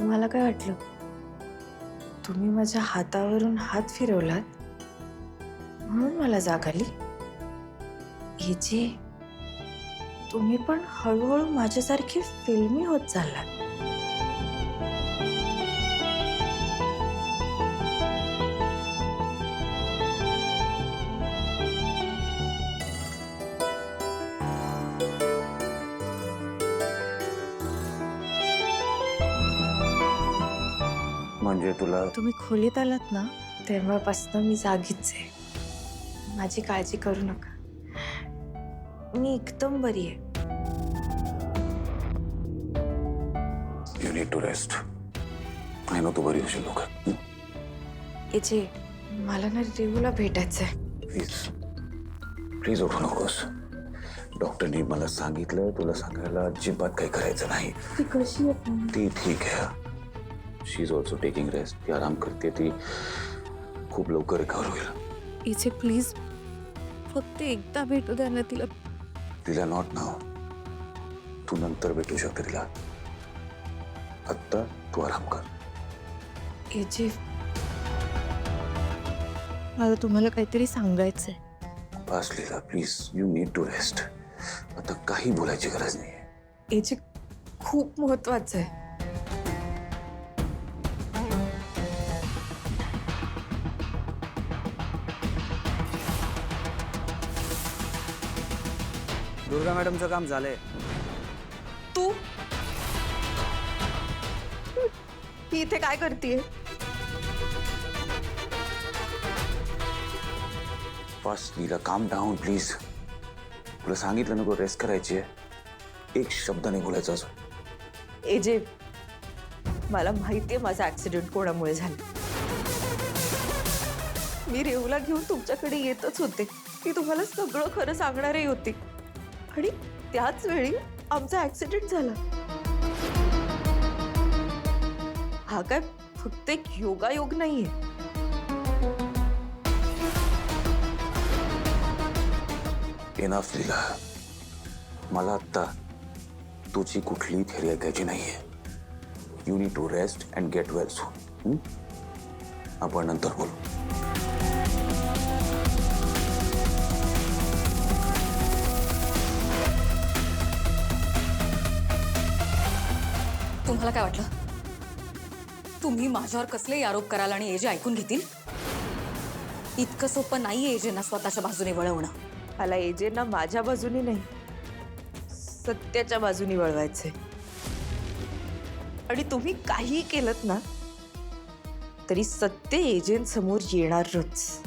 तुम्हाला काय वाटलं? तुम्ही माझ्या हातावरून हात फिरवलात म्हणून मला जाग आली? हे जे तुम्ही पण हळूहळू माझ्यासारखी फिल्मी होत चाललात. म्हणजे तुला तुम्ही खोलीत आलात ना तेव्हापासून मी जागीच आहे. माझी काळजी करू नका, मी एकदम बरी आहे. You need to rest. I know तू बरी होशील लोक. हे जे मला ना रेवूला भेटायचंय. प्लीज प्लीज उठू नकोस. डॉक्टरनी मला सांगितलं तुला सांगायला अजिबात काही करायचं नाही. ती कशी आहे? ती ठीक आहे. शी इज ऑल्सो टेकिंग रेस्ट. ती आराम करते. ती खूप लवकर रिकवर होईल. इथे प्लीज फक्त एकदा भेटू द्या ना तिला. तिला नॉट नाव. तू नंतर भेटू शकते तिला. आत्ता तू आराम कर. हे जे मला तुम्हाला काहीतरी सांगायचंय. बस Leela please. You need to rest. आता काही बोलायची गरज नाही. हे जे खूप महत्वाचं आहे. दुर्गा मॅडमचं काम झालंय. तू ही इथे काय करतेय? बस लीला काम डाऊन प्लीज. तुला सांगितलं नको रेस्ट करायची आहे. एक शब्द नाही बोलायचा अजून. हे जे मला माहितीये माझा ऍक्सिडेंट कोणामुळे झाला. मी रेवूला घेऊन तुमच्याकडे येतच होते. ती तुम्हाला सगळं खरं सांगणारही होती आणि त्याच वेळी आमचा ऍक्सिडेंट झाला. हा काय फक्त एक योगायोग नाहीये. इनफ लीला. मला आता तुझी कुठली थेरी ऐकायची नाहीये. You need to rest and get well soon. आपण नंतर बोलू. तुम्हाला काय वाटलं? तुम्ही माझ्यावर कसलेही आरोप कराल आणि एजे ऐकून घेतील? इतकं सोपं नाहीये एजेंना स्वतःच्या बाजूने वळवणं. मला एजेंना माझ्या बाजूनी नाही, सत्याच्या बाजूनी वळवायचंय. आणि तुम्ही काही केलत ना तरी सत्य एजेंट समोर येणारच.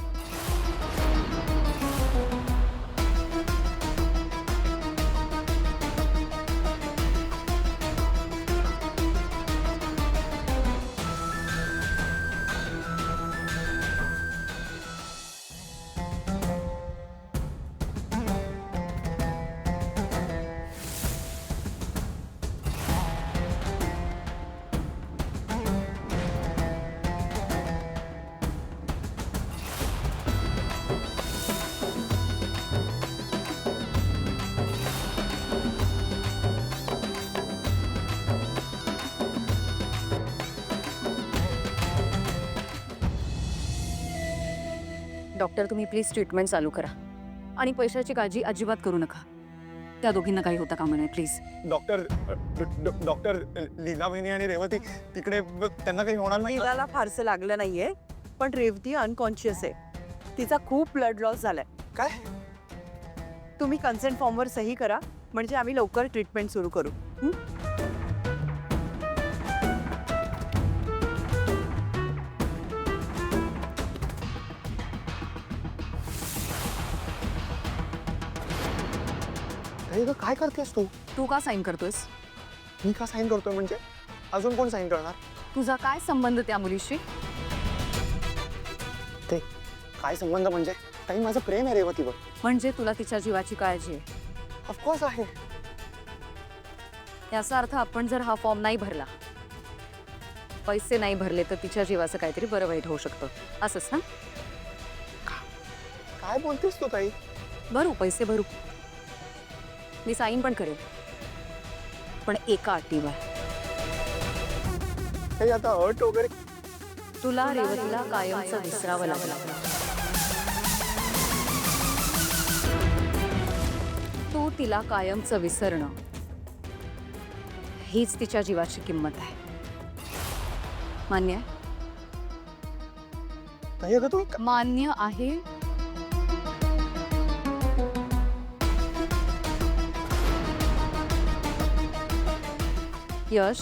डॉक्टर तुम्ही प्लीज ट्रीटमेंट चालू करा आणि पैशाची काळजी अजिबात करू नका. त्या दोघींना काही होता कामा नये प्लीज. डॉक्टर लीला वहिनी आणि रेवती तिकडे त्यांना काही होणार नाही. लीलाला फारसं लागलं नाहीये पण रेवती अनकॉन्शियस आहे. तिचा खूप ब्लड लॉस झालाय. काय? तुम्ही कन्सेंट फॉर्मवर सही करा म्हणजे आम्ही लवकर ट्रीटमेंट सुरू करू. काय करतेस तू? तू का साईन करतोयस? मी का साईन करतोय म्हणजे? अजून कोण साईन करणार? तुझा काय संबंध त्या मुलीशी? ते काय संबंध म्हणजे? ताई माझं प्रेम आहे रेवतीवर. म्हणजे तुला तिच्या जीवाची काळजी आहे? ऑफकोर्स आहे. याचा अर्थ आपण जर हा फॉर्म नाही भरला, पैसे नाही भरले तर तिच्या जीवाचं काहीतरी बरं वाईट होऊ शकतं असंच ना? काय बोलतेस तू ताई? भरू पैसे भरू. मी साईन पण करेन पण एका अटीवर. काही आता अट वगैरे? तुला रेवतीला कायमचं विसरावं लागलं. तू तिला कायमचं विसरणं हीच तिच्या जीवाची किंमत आहे. मान्य आहे? ताई आता तू मान्य आहे. यश,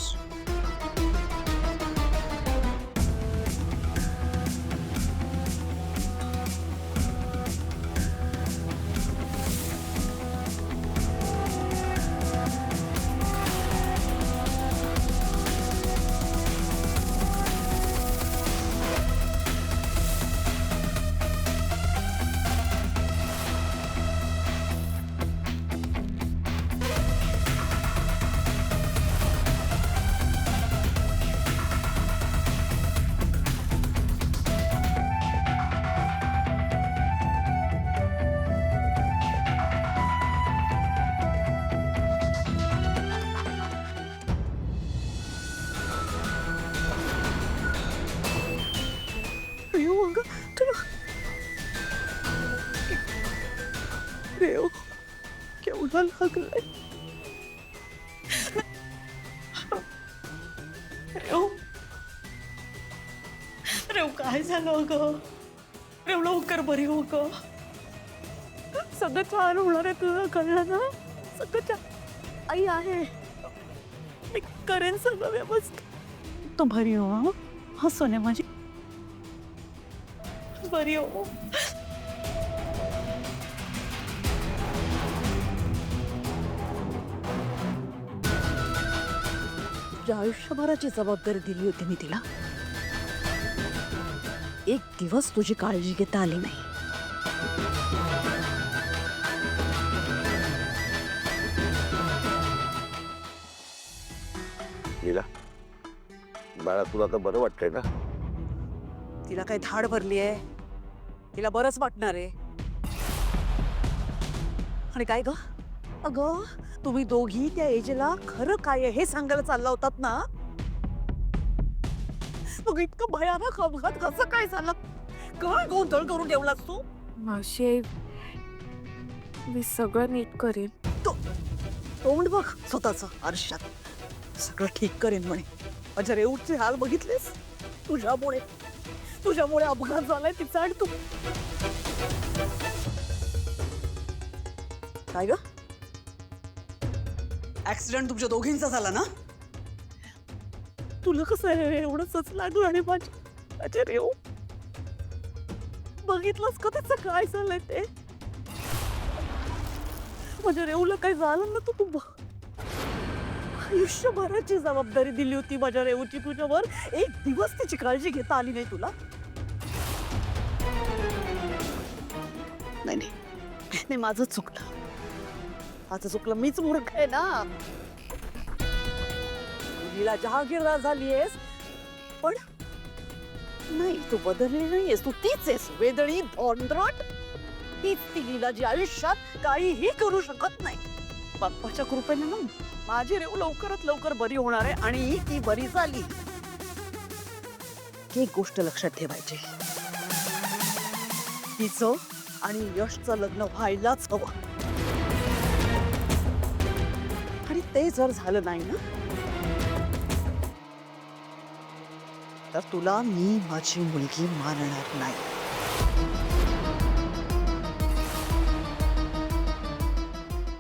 अयो अगं तुला रेव केवढा लागलाय. रेव रेव काय झालं ग? रेव लवकर बरी हो ग. सगळं छान होणार आहे तुझं, कळलं ना? सगळं छान. आई आहे, मी करेन सगळं व्यवस्थित. तो बरी हो हं? हा सोन्या माझी बरी हो. आयुष्यभराची जबाबदारी दिली होती मी तिला. एक दिवस तुझी काळजी घेता आली नाही. लीला, बाळा तुला आता बरं वाटतंय ना? तिला काय धाड भरली आहे? तिला बरंच वाटणार आहे. आणि काय ग? अगं तुम्ही दोघी त्या एजला खरं काय आहे हे सांगायला चालला होतात ना? मग इतकं भयानक अपघात कसं काय झाला? काय गोंधळ करून ठेवलास तू? मावशी, मी सगळं नीट करेन. तोंड बघ स्वतःच आरशात. सगळं ठीक करेन म्हणे. माझ्या रेऊटचे हाल बघितलेस? तुझ्यामुळे अपघात झालाय तिचा. आणि तू काय ग? ऍक्सिडेंट तुमच्या दोघींचा झाला ना? तुला कसं एवढं सच लागलं? आणि माझ्या रेऊ बघितलंस का त्याचं काय झालंय ते? माझ्या रेऊला काय झालं ना? तू आयुष्यभराची जबाबदारी दिली होती माझ्या रेऊची तुझ्यावर. एक दिवस तिची काळजी घेता आली नाही तुला. नाही माझं चुकलं. मीच मूर्ख आहे ना. मुलीला जहागीरदार झालीयस, पण नाही तू बदलली नाहीयेस. तू तीच आहेस, वेदळी धोंडरट. तीच ती लीला जी आयुष्यात काहीही करू शकत नाही. बाप्पाच्या कृपेने ना माझी रेऊ लवकरात लवकर बरी होणार आहे. आणि ती बरी झाली. एक गोष्ट लक्षात ठेवायची, तिचं आणि यशचं लग्न व्हायलाच हवं. आणि ते जर झालं नाही ना, तर तुला मी माझी मुलगी मानणार नाही.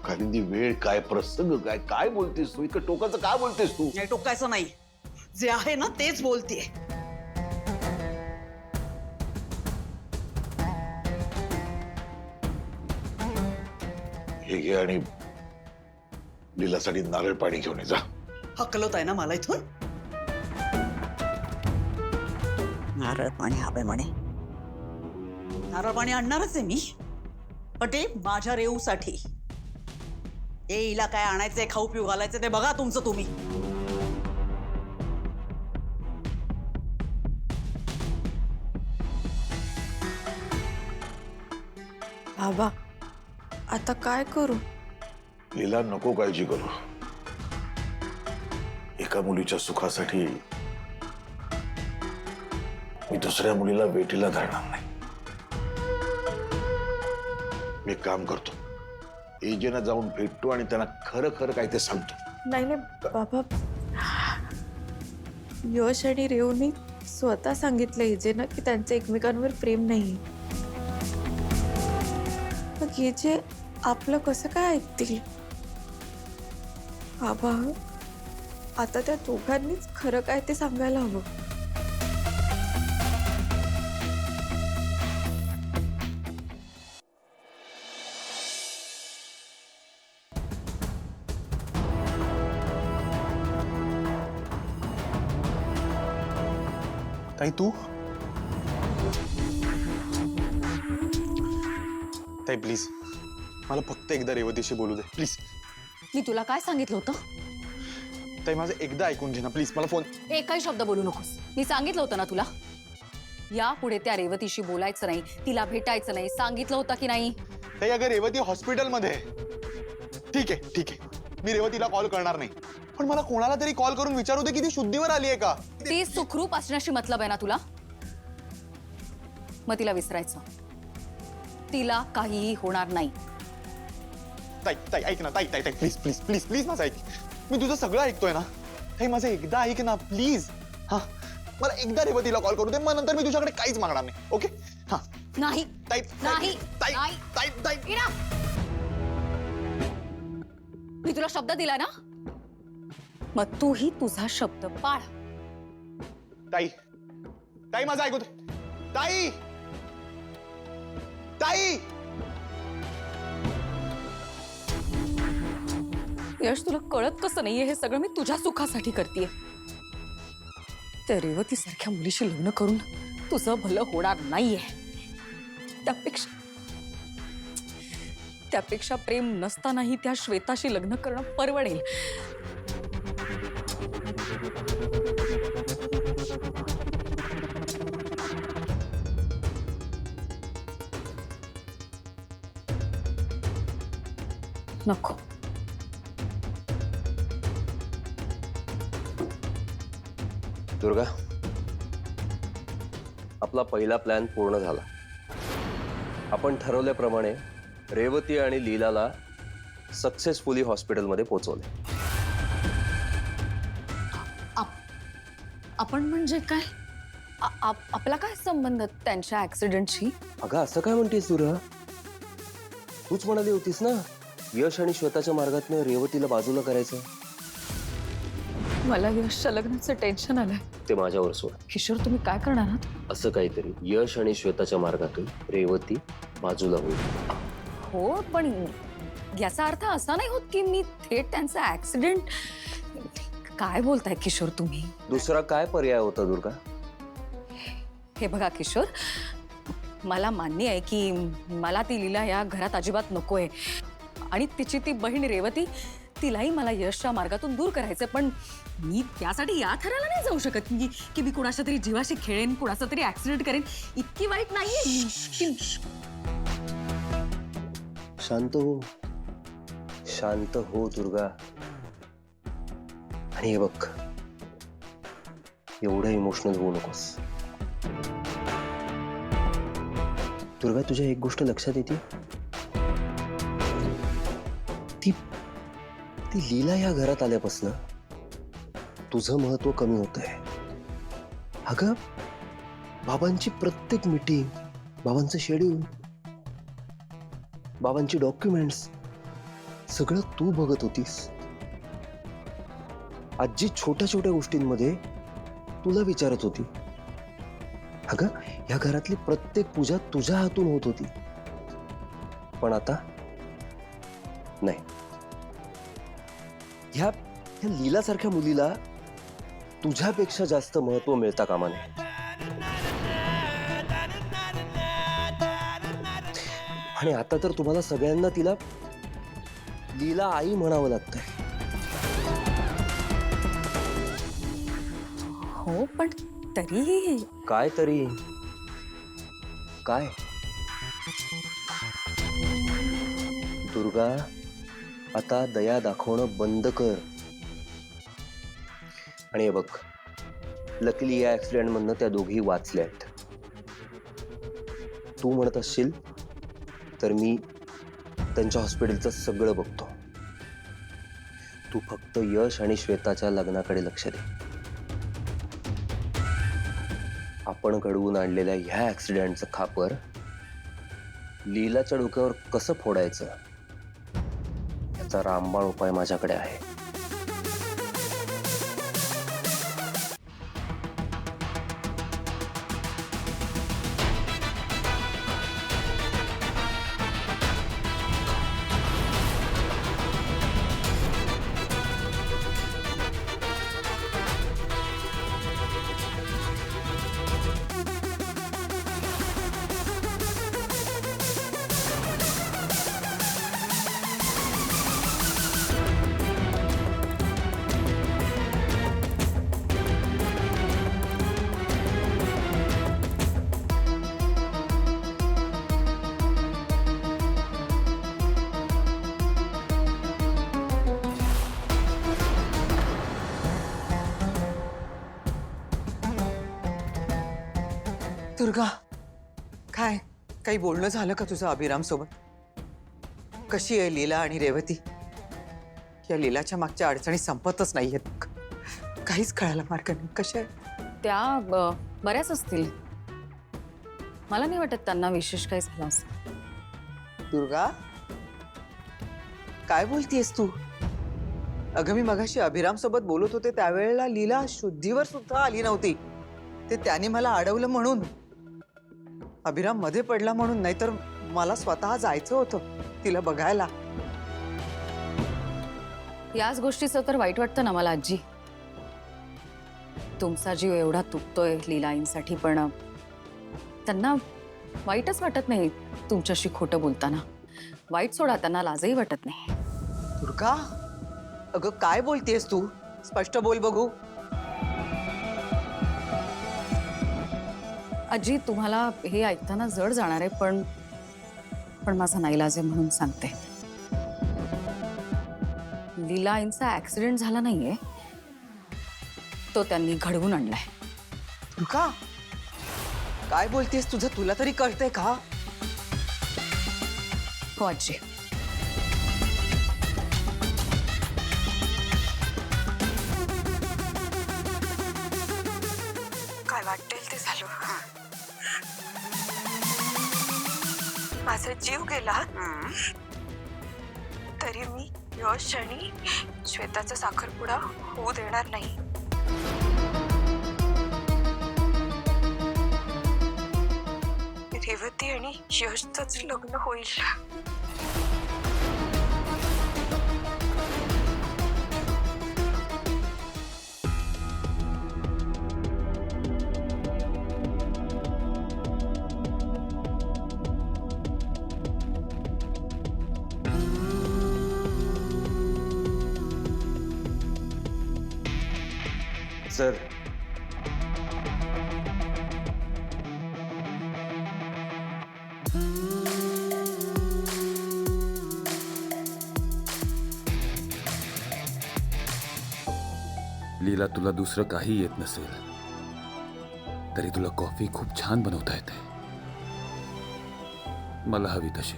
कालिंदी, वेळ काय, प्रसंग काय, काय बोलतेस तू? इतकं टोकाचं काय बोलतेस तू? नाही टोकायचं नाही, जे आहे ना तेच बोलतेय. हे घे आणि लीलासाठी नारळ पाणी घेऊन ये जा. हकलत आहे ना मला इथून? नारळ पाणी हवे म्हणे. नारळ पाणी आणणारच आहे मी, पण ते माझ्या रेऊसाठी. हिला काय आणायचंय, खाऊ पिऊ घालायचं ते बघा तुमचं तुम्ही. बाबा, आता काय करू? लीला, नको काळजी करू. एका मुलीच्या सुखासाठी मी दुसऱ्या मुलीला वेठीला धरणार नाही. मी एक काम करतो, एजेना जाऊन भेटतो आणि त्यांना खरं खरं काय ते सांगतो. नाही नाही बाबा, यश आणि रेवनी स्वतः सांगितलं एजेना की त्यांचं एकमेकांवर प्रेम नाही. मग एजे आपलं कसं काय ऐकतील? बाबा, आता त्या दोघांनीच खरं काय ते सांगायला हवं. ताई तू ताई प्लीज मला फक्त एकदा रेवतीशी बोलू दे प्लीज. मी तुला काय सांगितलं होतं? ताई माझं एकदा ऐकून घे ना प्लीज. मला फोन एकही शब्द बोलू नकोस. मी सांगितलं होतं ना तुला, यापुढे त्या रेवतीशी बोलायचं नाही, तिला भेटायचं नाही. सांगितलं होतं की नाही? ताई अगं रेवती हॉस्पिटलमध्ये आहे. ठीक आहे ठीक आहे, मी रेवतीला कॉल करणार नाही, पण मला कोणाला तरी कॉल करून विचारू दे की ती शुद्धीवर आली आहे का. ती सुखरूप असण्याशी मतलब आहे ना तुला? मग तिला विसरायचं. तिला काहीही होणार नाही. ताई ताई ऐक ना, ताई ताई ताई प्लीज प्लीज प्लीज प्लीज माझं ऐक. मी तुझं सगळं ऐकतोय ना ताई, माझं एकदा ऐक ना प्लीज. हा, मला एकदा रेवतीला कॉल करू दे, मग नंतर मी तुझ्याकडे काहीच मागणार नाही. ओके? हा नाही ताई नाही ताई नाही. ताई ताई इरा, मी तुला शब्द दिला ना, मग तूही तुझा शब्द पाळ. ताई ताई माझं ऐकू दे. ताई ताई यश, तुला कळत कसं नाहीये हे सगळं मी तुझ्या सुखासाठी करतेय. त्या रेवती सारख्या मुलीशी लग्न करून तुझं भलं होणार नाहीये. त्यापेक्षा प्रेम नसतानाही त्या श्वेताशी लग्न करणं परवडेल. नको. दुर्गा, आपला पहिला प्लॅन पूर्ण झाला. आपण ठरवल्याप्रमाणे रेवती आणि लीलाला सक्सेसफुली हॉस्पिटलमध्ये पोहोचवले. आपण म्हणजे काय? आपला काय संबंध त्यांच्या ऍक्सिडेंटशी? अगं असं काय म्हणतेस दुर्गा? तूच म्हणाली होतीस ना यश आणि श्वेताच्या मार्गातनं रेवतीला बाजूला करायचं. मला यशच्या लग्नाचं टेन्शन आलंय. ते माझ्यावर सोड. किशोर, तुम्ही काय करणार आहात? असं काहीतरी यश आणि श्वेताच्या मार्गातून रेवती बाजूला होईल. हो, पण याचा अर्थ असा नाही होत की मी थेट त्यांचा ऍक्सिडेंट. काय बोलताय किशोर तुम्ही? दुसरा काय पर्याय होता दुर्गा? हे बघा किशोर, मला मान्य आहे की मला ती लीला या घरात अजिबात नकोय आणि तिची ती बहीण रेवती, तिलाही मला यशच्या मार्गातून दूर करायचं. पण मी त्यासाठी या थराला नाही जाऊ शकत की मी कुणाच्या तरी जीवाशी खेळेन, कुणाचा तरी ऍक्सिडेंट करेन. इतकी वाईट नाहीये मी. शांत हो, शांत हो दुर्गा. आणि हे बघ, एवढं इमोशनल होऊ नकोस. दुर्गा, तुझ्या एक गोष्ट लक्षात येते? ती लीला या घरात आल्यापासून तुझं महत्व कमी होतंय. अगं, बाबांची प्रत्येक मीटिंग, बाबांचं शेड्यूल, बाबांची डॉक्युमेंट्स सगळं तू बघत होतीस. आजी छोट्या छोट्या गोष्टींमध्ये तुला विचारत होती. अगं, या घरातली प्रत्येक पूजा तुझ्या हातून होत होती. पण आता नाही. ह्या लीलासारख्या मुलीला तुझ्यापेक्षा जास्त महत्व मिळता कामा नये. आणि आता तर तुम्हाला सगळ्यांना तिला लीला आई म्हणावं लागतंय. हो, पण तरीही. काय तरी? काय? दुर्गा, आता दया दाखवणं बंद कर. आणि हे बघ, लकीली या ऍक्सिडेंट मधनं त्या दोघी वाचल्या आहेत. तू म्हणत असशील तर मी त्यांच्या हॉस्पिटलचं सगळं बघतो. तू फक्त यश आणि श्वेताच्या लग्नाकडे लक्ष दे. आपण घडवून आणलेल्या ह्या ऍक्सिडेंटचं खापर लीलाच्या डोक्यावर कसं फोडायचं याचा रामबाण उपाय माझ्याकडे आहे. दुर्गा, काय काही बोलणं झालं का तुझं अभिराम सोबत? कशी आहे लीला आणि रेवती? या लीलाच्या मागच्या अडचणी संपतच नाहीयेत. काहीच कळायला मार्ग नाही. कशा आहे त्या बऱ्याच असतील. मला नाही वाटत त्यांना विशेष काही झालं असं. दुर्गा? काय बोलतीयस तू? अगं मी मगाशी अभिराम सोबत बोलत होते त्यावेळेला लीला शुद्धीवर सुद्धा आली नव्हती. ते त्याने मला अडवलं म्हणून, अभिराम मध्ये पडला म्हणून. नाहीतर मला स्वतः जायचं होतं तिला बघायला. याच गोष्टीचं तर वाईट वाटतं ना मला आजी. तुमचा जीव एवढा तुटतोय लीलाईंसाठी, पण त्यांना वाईटच वाटत नाही तुमच्याशी खोटं बोलताना. वाईट सोडा, त्यांना लाजही वाटत नाही. दुर्गा, अगं काय बोलतेस तू? स्पष्ट बोल बघू. आजी, तुम्हाला हे ऐकताना जड जाणार आहे, पण माझा नाईलाज आहे म्हणून सांगते. लीलाईंचा ऍक्सिडेंट झाला नाहीये, तो त्यांनी घडवून आणलाय. दुर्गा, काय बोलतेस? तुझं तुला तरी कळतंय का? हो आजी. काय वाटेल ते झालं. माझा जीव गेला तरी मी यश आणि श्वेताचा साखरपुडा होऊ देणार नाही. रेवती आणि यशचंच लग्न होईल. सर, लीला, तुला दुसरं काही येत नसेल तरी तुला कॉफी खूप छान बनवता येते. मला हवी तशी.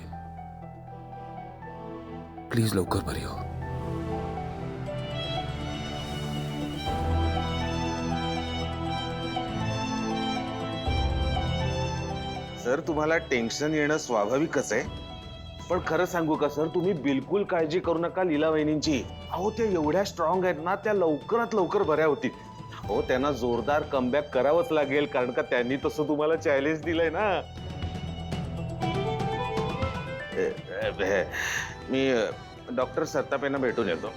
प्लीज लवकर बरी हो. सर, तुम्हाला टेन्शन येणं स्वाभाविकच आहे, पण खरं सांगू का सर, तुम्ही बिलकुल काळजी करू नका लीला वहिनींची. अहो, त्या एवढ्या स्ट्रॉंग आहेत ना, त्या लवकरात लवकर बऱ्या होतील. हो, त्यांना जोरदार कमबॅक करावंच लागेल, कारण का त्यांनी तसं तुम्हाला चॅलेंज दिलंय ना. मी डॉक्टर सत्ताप यांना भेटून येतो.